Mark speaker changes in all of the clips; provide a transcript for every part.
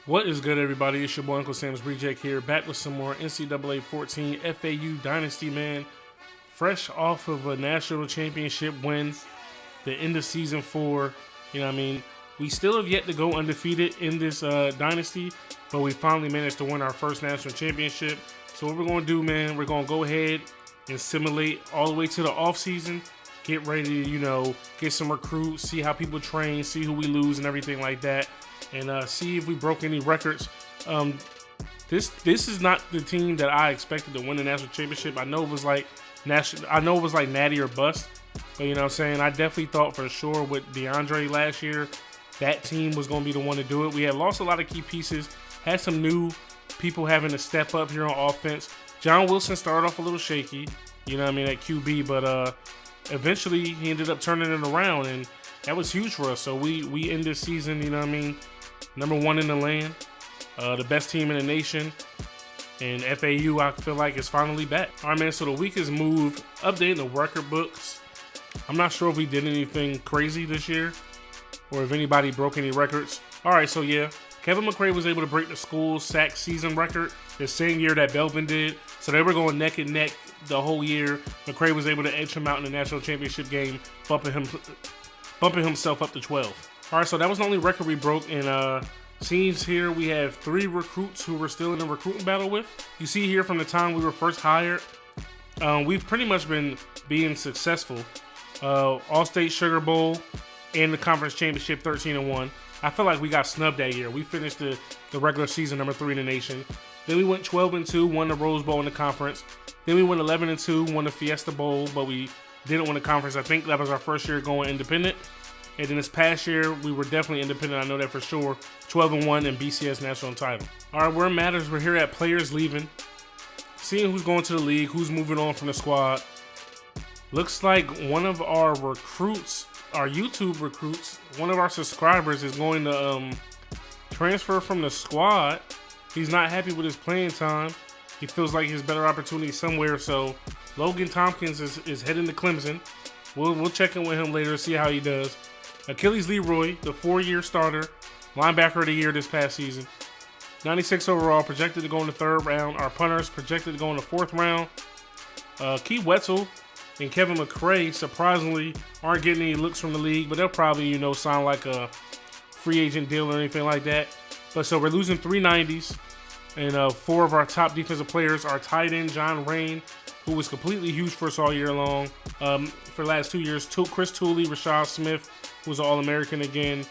Speaker 1: What is good, everybody? It's your boy Uncle Sam's Reject here, back with some more NCAA 14 FAU Dynasty, man. Fresh off of a national championship win, the end of season 4. You know what I mean? We still have yet to go undefeated in this Dynasty, but we finally managed to win our first national championship. So what we're going to do, man, we're going to go ahead and simulate all the way to the offseason, get ready to, get some recruits, see how people train, see who we lose and everything like that. And see if we broke any records. This is not the team that I expected to win the national championship. I know it was like natty or bust, but you know what I'm saying, I definitely thought for sure with DeAndre last year that team was going to be the one to do it. We had lost a lot of key pieces, had some new people having to step up here on offense. John Wilson started off a little shaky, at QB, but eventually he ended up turning it around, and that was huge for us. So we end this season, number 1 in the land, the best team in the nation, and FAU, I feel like, is finally back. All right, man, so the week is moved, updating the record books. I'm not sure if we did anything crazy this year or if anybody broke any records. All right, so yeah, Kevin McRae was able to break the school sack season record the same year that Belvin did. So they were going neck and neck the whole year. McRae was able to edge him out in the national championship game, bumping himself up to 12. All right, so that was the only record we broke. And seems here we have 3 recruits who we're still in the recruiting battle with. You see here from the time we were first hired, we've pretty much been being successful. All-State Sugar Bowl and the conference championship 13-1. I feel like we got snubbed that year. We finished the regular season number 3 in the nation. Then we went 12-2, won the Rose Bowl in the conference. Then we went 11-2, won the Fiesta Bowl, but we didn't win the conference. I think that was our first year going independent. And then this past year, we were definitely independent. I know that for sure. 12-1 and BCS national title. All right, where it matters, we're here at players leaving, seeing who's going to the league, who's moving on from the squad. Looks like one of our recruits, our YouTube recruits, one of our subscribers is going to transfer from the squad. He's not happy with his playing time. He feels like his better opportunity somewhere. So Logan Tompkins is heading to Clemson. We'll check in with him later to see how he does. Achilles Leroy, the 4-year starter, linebacker of the year this past season. 96 overall, projected to go in the 3rd round. Our punters projected to go in the 4th round. Key Wetzel and Kevin McRae surprisingly aren't getting any looks from the league, but they'll probably, sign like a free agent deal or anything like that. But so we're losing 3 90s, and 4 of our top defensive players are tight end John Rain, who was completely huge for us all year long. For the last 2 years, Chris Tooley, Rashad Smith, who was an All-American again,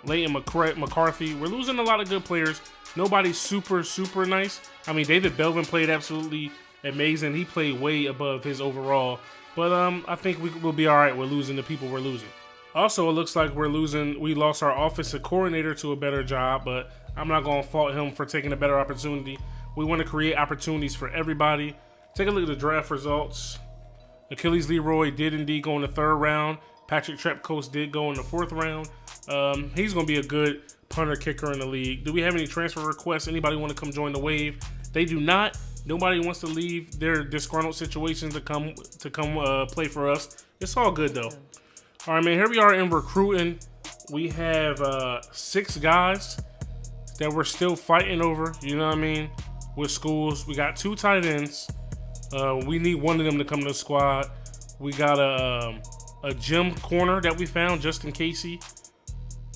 Speaker 1: Leighton McCarthy. We're losing a lot of good players. Nobody's super, super nice. I mean, David Belvin played absolutely amazing. He played way above his overall. But I think we'll be all right. We're losing the people we're losing. Also, it looks like we lost our offensive coordinator to a better job, but I'm not going to fault him for taking a better opportunity. We want to create opportunities for everybody. Take a look at the draft results. Achilles Leroy did indeed go in the 3rd round. Patrick Trepkos did go in the 4th round. He's going to be a good punter kicker in the league. Do we have any transfer requests? Anybody want to come join the wave? They do not. Nobody wants to leave their disgruntled situations to come play for us. It's all good though. All right, man. Here we are in recruiting. We have 6 guys that we're still fighting over. You know what I mean? With schools, we got 2 tight ends. We need one of them to come to the squad. We got a gym corner that we found, Justin Casey.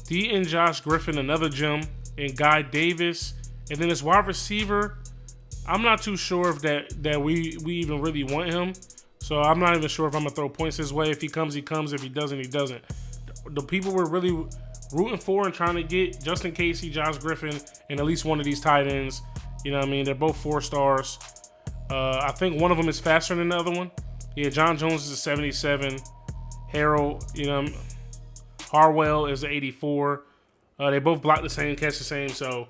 Speaker 1: D and Josh Griffin, another gym, and Guy Davis. And then this wide receiver, I'm not too sure if that we even really want him. So I'm not even sure if I'm going to throw points his way. If he comes, he comes. If he doesn't, he doesn't. The people we're really rooting for and trying to get, Justin Casey, Josh Griffin, and at least one of these tight ends. You know what I mean? They're both 4 stars. I think one of them is faster than the other one. Yeah, John Jones is a 77. Harold, Harwell is an 84. They both block the same, catch the same. So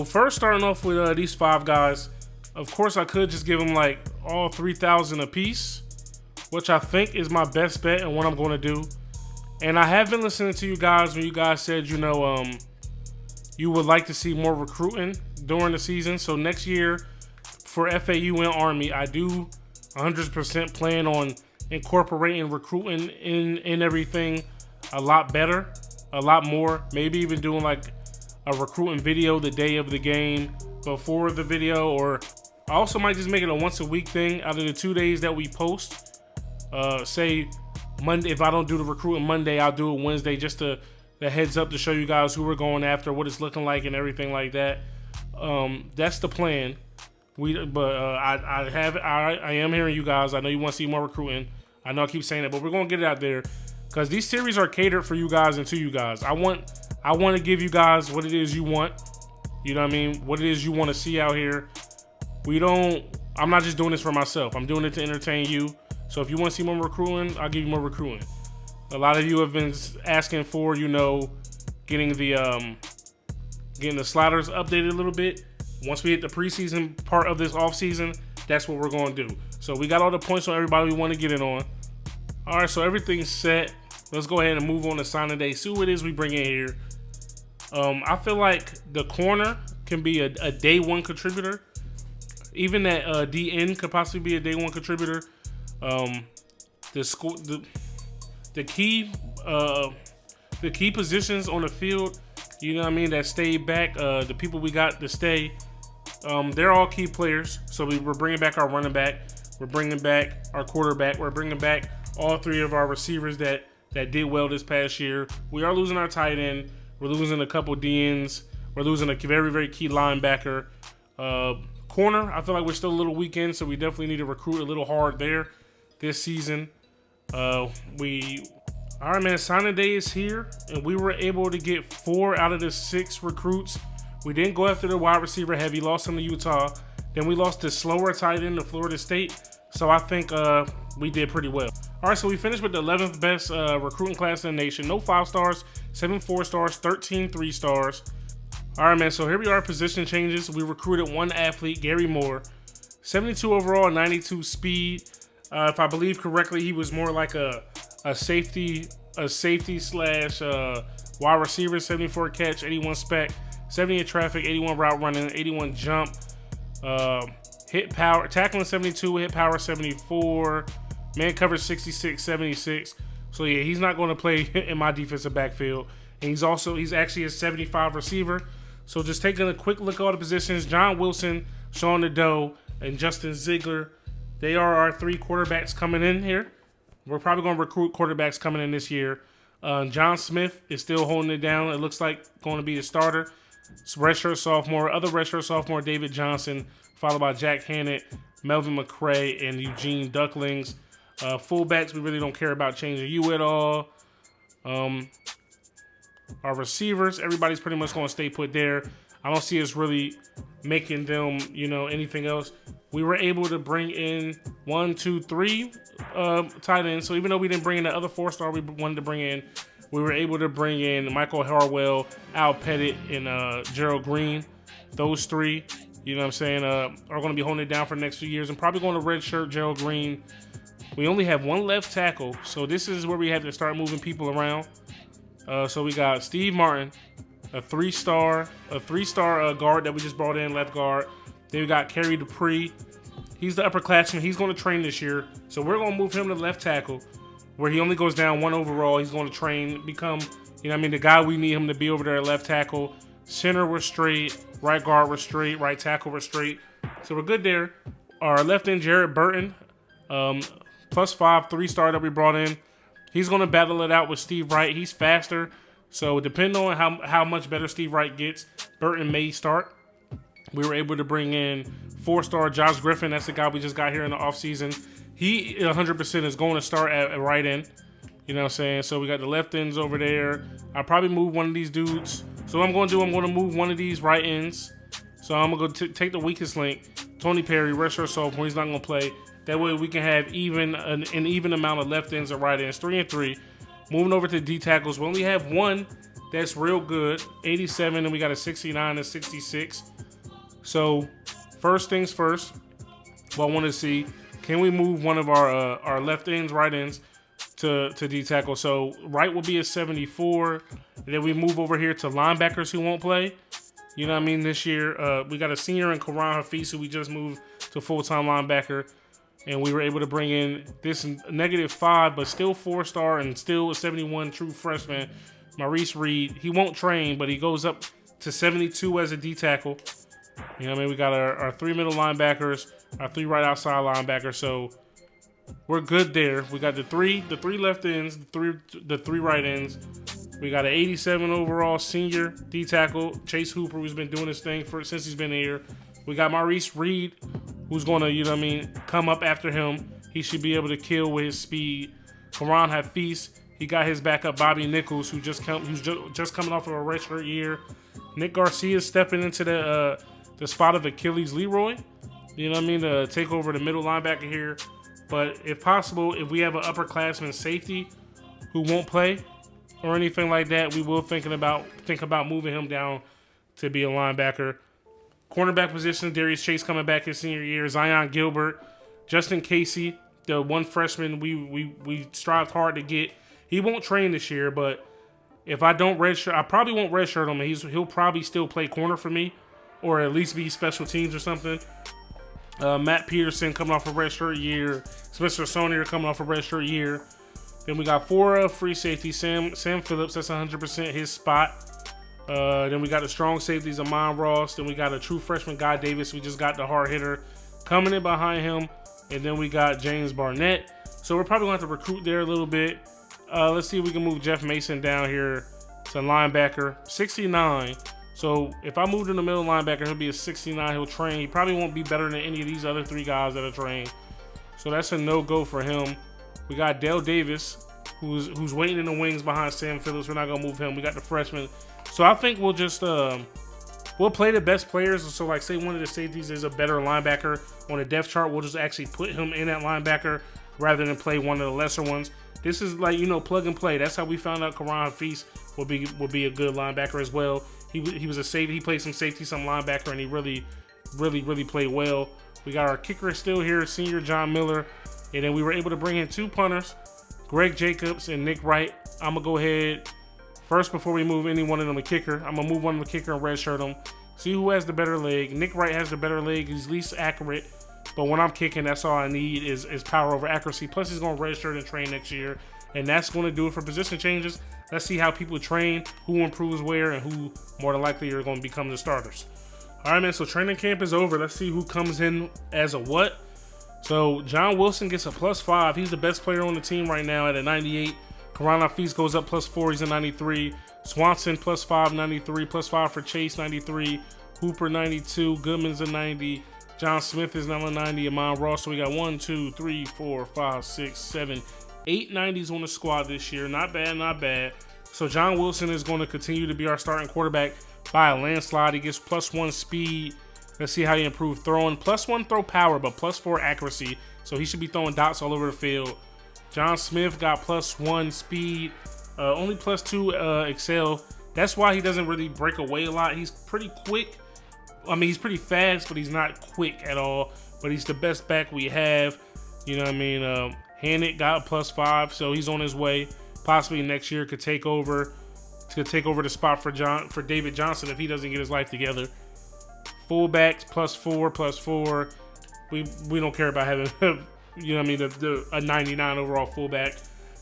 Speaker 1: first starting off with these 5 guys, of course I could just give them like all 3,000 apiece, which I think is my best bet and what I'm going to do. And I have been listening to you guys when you guys said, you would like to see more recruiting during the season. So next year for FAU and Army, I do 100% plan on incorporating recruiting in everything a lot better, a lot more, maybe even doing like a recruiting video the day of the game before the video, or I also might just make it a once a week thing out of the 2 days that we post. Say Monday, if I don't do the recruiting Monday, I'll do it Wednesday, just to the heads up to show you guys who we're going after, what it's looking like, and everything like that. That's the plan. I am hearing you guys. I know you want to see more recruiting. I know I keep saying it, but we're gonna get it out there because these series are catered for you guys and to you guys. I want to give you guys what it is you want. You know what I mean? What it is you want to see out here. I'm not just doing this for myself. I'm doing it to entertain you. So if you want to see more recruiting, I'll give you more recruiting. A lot of you have been asking for, getting the sliders updated a little bit. Once we hit the preseason part of this offseason, that's what we're going to do. So we got all the points on everybody we want to get in on. All right, so everything's set. Let's go ahead and move on to signing day. See what it is we bring in here. I feel like the corner can be a day one contributor. Even that DN could possibly be a day one contributor. The key positions on the field, you know what I mean, that stayed back, the people we got to stay, they're all key players. So we're bringing back our running back, we're bringing back our quarterback, we're bringing back all three of our receivers that did well this past year. We are losing our tight end, we're losing a couple DNs, we're losing a very, very key linebacker. Corner, I feel like we're still a little weak in, so we definitely need to recruit a little hard there this season. All right, man, signing day is here, and we were able to get 4 out of the 6 recruits. We didn't go after the wide receiver heavy, lost him to Utah. Then we lost the slower tight end to Florida State, so I think we did pretty well. All right, so we finished with the 11th best recruiting class in the nation. No 5 stars, 7 4 stars, 13 3 stars. All right, man, so here we are, position changes. We recruited 1 athlete, Gary Moore, 72 overall, 92 speed. If I believe correctly, he was more like a safety slash wide receiver, 74 catch, 81 spec, 70 in traffic, 81 route running, 81 jump, hit power, tackling 72, hit power 74, man coverage 66, 76. So yeah, he's not going to play in my defensive backfield. And he's actually a 75 receiver. So just taking a quick look at all the positions, John Wilson, Sean Nadeau, and Justin Ziegler. They are our 3 quarterbacks coming in here. We're probably going to recruit quarterbacks coming in this year. John Smith is still holding it down. It looks like going to be a starter. Redshirt sophomore. Other redshirt sophomore, David Johnson, followed by Jack Hannett, Melvin McCray, and Eugene Ducklings. Fullbacks, we really don't care about changing you at all. Our receivers, everybody's pretty much going to stay put there. I don't see us really making them, anything else. We were able to bring in 1, 2, 3 tight ends. So even though we didn't bring in the other 4-star we wanted to bring in, we were able to bring in Michael Harwell, Al Pettit, and Gerald Green. Those 3, you know what I'm saying, are going to be holding it down for the next few years. And probably going to redshirt Gerald Green. We only have 1 left tackle, so this is where we have to start moving people around. So we got Steve Martin, a 3-star guard that we just brought in, left guard. Then we got Kerry Dupree. He's the upperclassman. He's going to train this year. So we're going to move him to left tackle, where he only goes down 1 overall. He's going to train, become, the guy we need him to be over there at left tackle. Center we're straight. Right guard we're straight. Right tackle we're straight. So we're good there. Our left end, Jared Burton, +5, 3-star that we brought in. He's going to battle it out with Steve Wright. He's faster. So depending on how much better Steve Wright gets, Burton may start. We were able to bring in 4-star Josh Griffin. That's the guy we just got here in the offseason. He 100% is going to start at right end. You know what I'm saying? So we got the left ends over there. I'll probably move one of these dudes. So what I'm going to do, I'm going to move one of these right ends. So I'm going to take the weakest link. Tony Perry, redshirt sophomore. He's not going to play. That way we can have an even amount of left ends and right ends. 3 and 3. Moving over to D tackles. We only have 1 that's real good. 87, and we got a 69 and 66. So first things first, what I want to see, can we move one of our left ends, right ends to D tackle? So right will be a 74, and then we move over here to linebackers who won't play. You know what I mean? This year, we got a senior in Karan Hafiz who we just moved to full-time linebacker, and we were able to bring in this -5, but still 4-star and still a 71 true freshman, Maurice Reed. He won't train, but he goes up to 72 as a D tackle. You know what I mean? We got our 3 middle linebackers, our 3 right outside linebackers. So we're good there. We got the three left ends, the three right ends. We got an 87 overall senior D tackle, Chase Hooper, who's been doing this thing since he's been here. We got Maurice Reed, who's going to, you know what I mean, come up after him. He should be able to kill with his speed. Karan Hafiz, he got his backup Bobby Nichols, who's just coming off of a redshirt year. Nick Garcia stepping into the spot of Achilles Leroy. You know what I mean, to take over the middle linebacker here. But if possible, if we have an upperclassman safety who won't play or anything like that, we will think about moving him down to be a linebacker. Cornerback position, Darius Chase coming back his senior year. Zion Gilbert, Justin Casey, the one freshman we strived hard to get. He won't train this year, but if I don't redshirt, I probably won't redshirt him. He'll probably still play corner for me, or at least be special teams or something. Matt Peterson coming off a redshirt year. Spencer Sonier coming off a redshirt year. Then we got 4 free safeties. Sam Phillips, that's 100% his spot. Then we got the strong safeties, Amon Ross. Then we got a true freshman, Guy Davis. We just got the hard hitter coming in behind him. And then we got James Barnett. So we're probably going to have to recruit there a little bit. Let's see if we can move Jeff Mason down here to linebacker. 69. So if I moved in the middle linebacker, he'll be a 69. He'll train. He probably won't be better than any of these other 3 guys that are trained. So that's a no-go for him. We got Dale Davis, who's waiting in the wings behind Sam Phillips. We're not going to move him. We got the freshman. So I think we'll just we'll play the best players. So like say one of the safeties is a better linebacker on the depth chart, we'll just actually put him in at linebacker rather than play one of the lesser ones. This is like, you know, plug and play. That's how we found out Karan Hafiz will be a good linebacker as well. He was a safety. He played some safety, some linebacker, and he really played well. We got our kicker still here, senior John Miller. And then we were able to bring in 2 punters, Greg Jacobs and Nick Wright. I'm going to go ahead first before we move any one of them to kicker. I'm going to move one of the kicker and redshirt them. See who has the better leg. Nick Wright has the better leg. He's least accurate. But when I'm kicking, that's all I need is power over accuracy. Plus, he's going to redshirt and train next year. And that's going to do it for position changes. Let's see how people train, who improves where, and who more than likely are going to become the starters. All right, man, so training camp is over. Let's see who comes in as a what. So John Wilson gets a +5. He's the best player on the team right now at a 98. Karan Hafiz goes up +4. He's a 93. Swanson +5, 93. +5 for Chase, 93. Hooper, 92. Goodman's a 90. John Smith is now a 90. Amon Ross. So we got 1, 2, 3, 4, 5, 6, 7, 8 90s on the squad this year. Not bad, not bad. So John Wilson is going to continue to be our starting quarterback by a landslide. He gets +1 speed. Let's see how he improved throwing. +1 throw power, but +4 accuracy. So he should be throwing dots all over the field. John Smith got +1 speed, only +2 excel. That's why he doesn't really break away a lot. He's pretty quick. I mean, he's pretty fast, but he's not quick at all. But he's the best back we have. You know what I mean? Hannett got +5, so he's on his way. Possibly next year could take over the spot for David Johnson if he doesn't get his life together. Fullbacks +4. We don't care about having you know what I mean, a 99 overall fullback.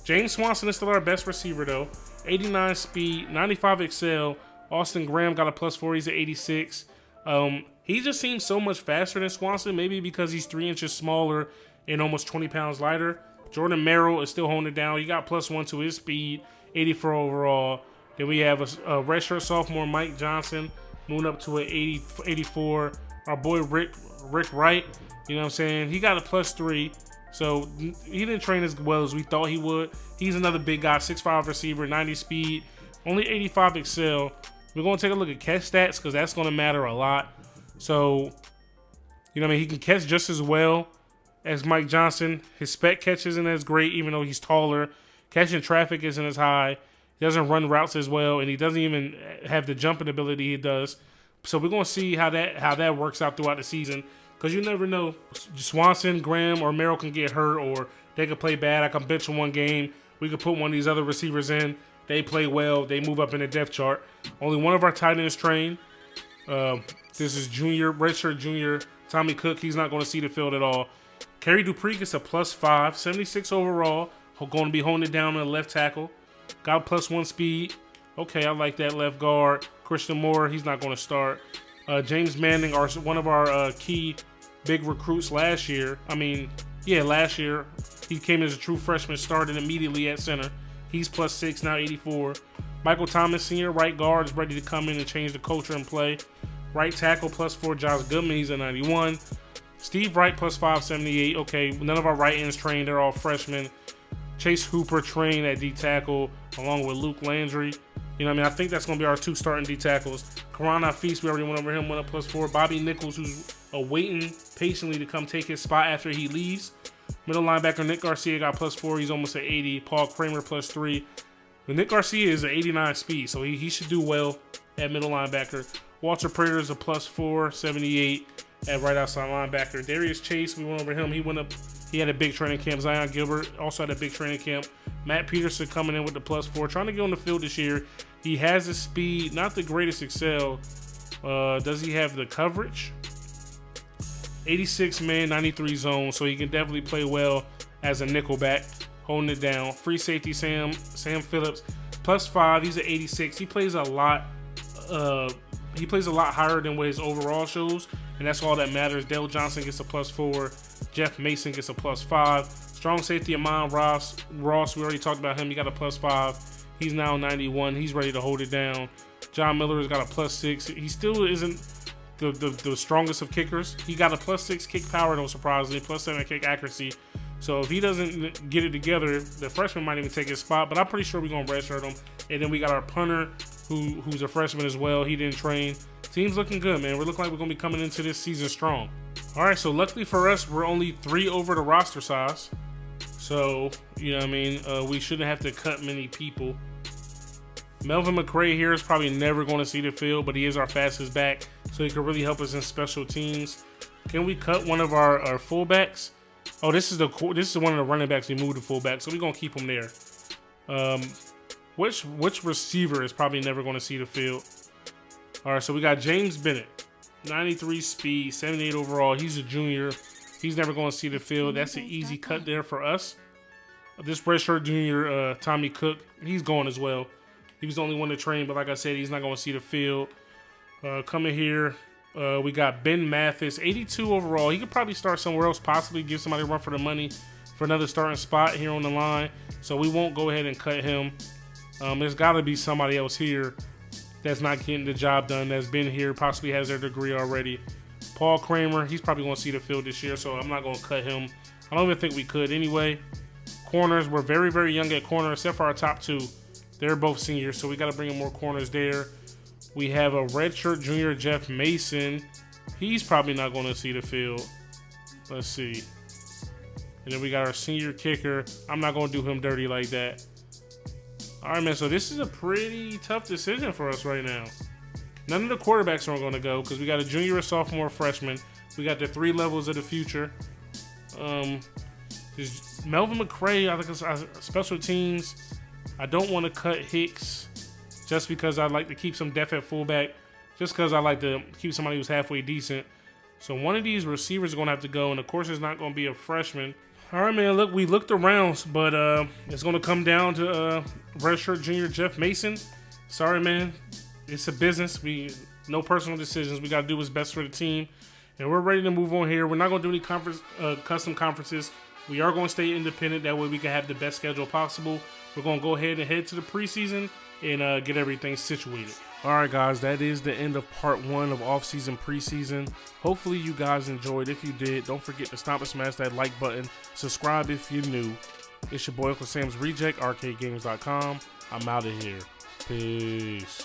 Speaker 1: James Swanson is still our best receiver though. 89 speed, 95 excel. Austin Graham got a +4. He's at 86. He just seems so much faster than Swanson, maybe because he's 3 inches smaller and almost 20 pounds lighter. Jordan Merrill is still holding it down. He got +1 to his speed, 84 overall. Then we have a redshirt sophomore Mike Johnson moving up to an 84. Our boy Rick Wright, you know what I'm saying? He got a +3. So he didn't train as well as we thought he would. He's another big guy, 6'5 receiver, 90 speed, only 85 excel. We're going to take a look at catch stats because that's going to matter a lot. So, you know what I mean? He can catch just as well as Mike Johnson. His spec catch isn't as great even though he's taller. Catching traffic isn't as high. He doesn't run routes as well, and he doesn't even have the jumping ability he does. So we're going to see how that works out throughout the season because you never know. Swanson, Graham, or Merrill can get hurt or they could play bad. I can bench in one game. We could put one of these other receivers in. They play well. They move up in the depth chart. Only one of our tight ends trained. This is redshirt junior Tommy Cook. He's not going to see the field at all. Kerry Dupree gets a +5, 76 overall. Going to be holding it down on the left tackle. Got +1 speed. Okay, I like that left guard. Christian Moore, he's not going to start. James Manning, one of our key big recruits last year. Last year. He came as a true freshman, started immediately at center. He's +6, now 84. Michael Thomas, senior right guard, is ready to come in and change the culture and play. Right tackle, +4, Josh Goodman, he's a 91. Steve Wright, +5, 78. Okay, none of our right ends trained, they're all freshmen. Chase Hooper trained at D tackle along with Luke Landry. I think that's going to be our 2 starting D tackles. Karan Afis, we already went over him, went up +4. Bobby Nichols, who's waiting patiently to come take his spot after he leaves. Middle linebacker Nick Garcia got +4. He's almost at 80. Paul Kramer +3. But Nick Garcia is an 89 speed, so he should do well at middle linebacker. Walter Prater is a +4, 78 at right outside linebacker. Darius Chase, we went over him. He had a big training camp. Zion Gilbert also had a big training camp. Matt Peterson coming in with the +4, trying to get on the field this year. He has the speed, not the greatest excel. Does he have the coverage? 86 man, 93 zone, so he can definitely play well as a nickelback, holding it down. Free safety Sam Phillips, +5. He's at 86. He plays a lot. He plays a lot higher than what his overall shows, and that's all that matters. Dale Johnson gets a +4. Jeff Mason gets a +5. Strong safety Amon Ross, we already talked about him. He got a +5. He's now 91. He's ready to hold it down. John Miller has got a +6. He still isn't the strongest of kickers. He got a +6 kick power, don't surprise me, +7 kick accuracy. So if he doesn't get it together, the freshman might even take his spot, but I'm pretty sure we're going to redshirt him. And then we got our punter, who's a freshman as well. He didn't train. Team's looking good, man. We're looking like we're going to be coming into this season strong. All right, so luckily for us, we're only 3 over the roster size. So, we shouldn't have to cut many people. Melvin McRae here is probably never going to see the field, but he is our fastest back, so he could really help us in special teams. Can we cut one of our fullbacks? Oh, this is one of the running backs we moved to fullback, so we're going to keep him there. Which receiver is probably never going to see the field? All right, so we got James Bennett, 93 speed, 78 overall. He's a junior. He's never going to see the field. That's an easy cut there for us. This redshirt junior, Tommy Cook, he's going as well. He was the only one to train, but like I said, he's not going to see the field. Coming here, we got Ben Mathis, 82 overall. He could probably start somewhere else, possibly give somebody a run for the money for another starting spot here on the line. So we won't go ahead and cut him. There's got to be somebody else here that's not getting the job done, that's been here, possibly has their degree already. Paul Kramer, he's probably going to see the field this year, so I'm not going to cut him. I don't even think we could anyway. Corners, we're very, very young at corner, except for our top 2. They're both seniors, so we got to bring in more corners there. We have a redshirt junior, Jeff Mason. He's probably not going to see the field. Let's see. And then we got our senior kicker. I'm not going to do him dirty like that. All right, man, so this is a pretty tough decision for us right now. None of the quarterbacks are going to go because we got a junior, a sophomore, freshman. We got the 3 levels of the future. Melvin McRae, I think it's special teams. I don't want to cut Hicks just because I like to keep some depth at fullback, just because I like to keep somebody who's halfway decent. So one of these receivers is going to have to go, and of course it's not going to be a freshman. All right, man, look, we looked around, but it's going to come down to redshirt junior Jeff Mason. Sorry, man. It's a business. No personal decisions. We got to do what's best for the team, and we're ready to move on here. We're not going to do any custom conferences. We are going to stay independent. That way we can have the best schedule possible. We're going to go ahead and head to the preseason and get everything situated. All right, guys, that is the end of part 1 of off-season preseason. Hopefully you guys enjoyed. If you did, don't forget to stop and smash that like button. Subscribe if you're new. It's your boy Uncle Sam's Reject, arcadegames.com. I'm out of here. Peace.